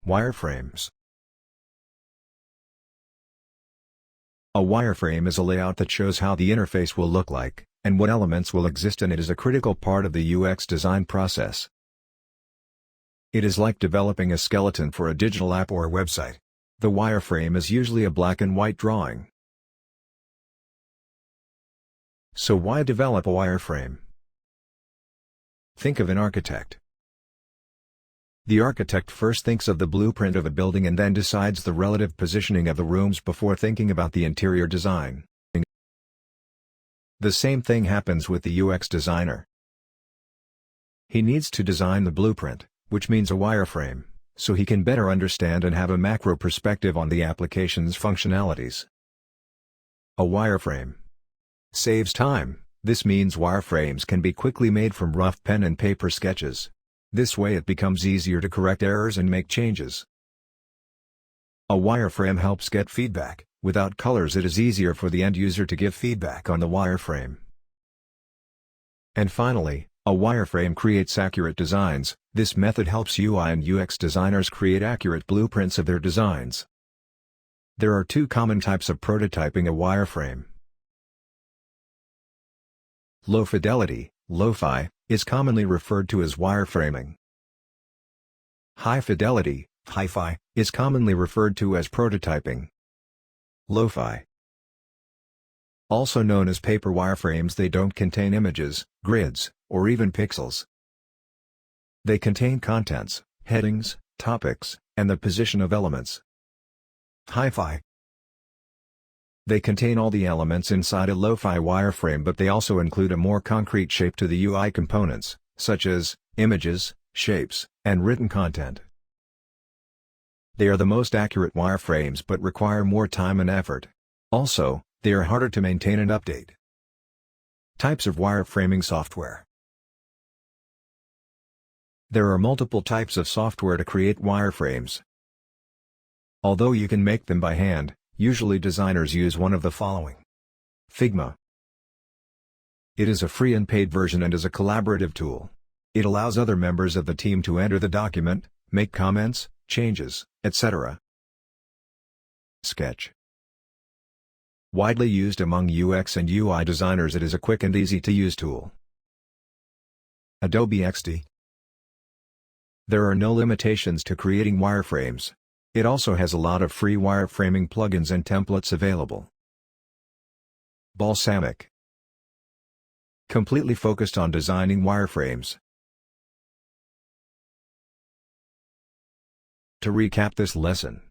Wireframes. A wireframe is a layout that shows how the interface will look like, and what elements will exist in it is a critical part of the UX design process. It is like developing a skeleton for a digital app or website. The wireframe is usually a black and white drawing. So why develop a wireframe? Think of an architect. The architect first thinks of the blueprint of a building and then decides the relative positioning of the rooms before thinking about the interior design. The same thing happens with the UX designer. He needs to design the blueprint, which means a wireframe, so he can better understand and have a macro perspective on the application's functionalities. A wireframe saves time. This means wireframes can be quickly made from rough pen and paper sketches. This way it becomes easier to correct errors and make changes. A wireframe helps get feedback. Without colors it is easier for the end user to give feedback on the wireframe. And finally, a wireframe creates accurate designs. This method helps UI and UX designers create accurate blueprints of their designs. There are two common types of prototyping a wireframe. Low fidelity, lo-fi, is commonly referred to as wireframing. High fidelity, hi-fi, is commonly referred to as prototyping. Lo-fi, also known as paper wireframes, they don't contain images, grids, or even pixels. They contain contents, headings, topics, and the position of elements. Hi-fi, they contain all the elements inside a lo-fi wireframe, but they also include a more concrete shape to the UI components, such as images, shapes, and written content. They are the most accurate wireframes but require more time and effort. Also, they are harder to maintain and update. Types of wireframing software. There are multiple types of software to create wireframes. Although you can make them by hand, usually designers use one of the following. Figma. It is a free and paid version and is a collaborative tool. It allows other members of the team to enter the document, make comments, changes, etc. Sketch. Widely used among UX and UI designers, it is a quick and easy to use tool. Adobe XD. There are no limitations to creating wireframes. It also has a lot of free wireframing plugins and templates available. Balsamiq. Completely focused on designing wireframes. To recap this lesson,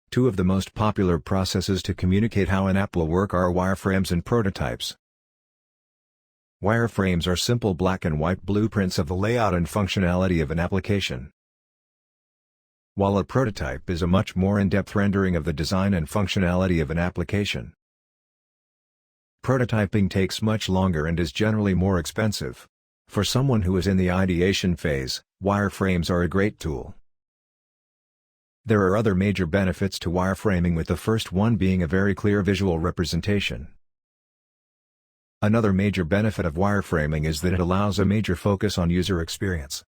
two of the most popular processes to communicate how an app will work are wireframes and prototypes. Wireframes are simple black and white blueprints of the layout and functionality of an application, while a prototype is a much more in-depth rendering of the design and functionality of an application. Prototyping takes much longer and is generally more expensive. For someone who is in the ideation phase, wireframes are a great tool. There are other major benefits to wireframing, with the first one being a very clear visual representation. Another major benefit of wireframing is that it allows a major focus on user experience.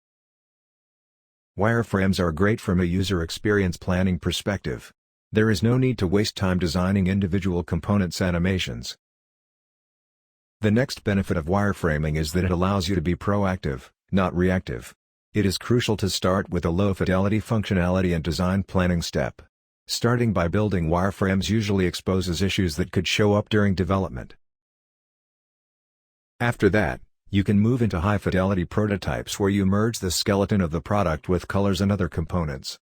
Wireframes are great from a user experience planning perspective. There is no need to waste time designing individual components' animations. The next benefit of wireframing is that it allows you to be proactive, not reactive. It is crucial to start with a low-fidelity functionality and design planning step. Starting by building wireframes usually exposes issues that could show up during development. After that, you can move into high-fidelity prototypes where you merge the skeleton of the product with colors and other components.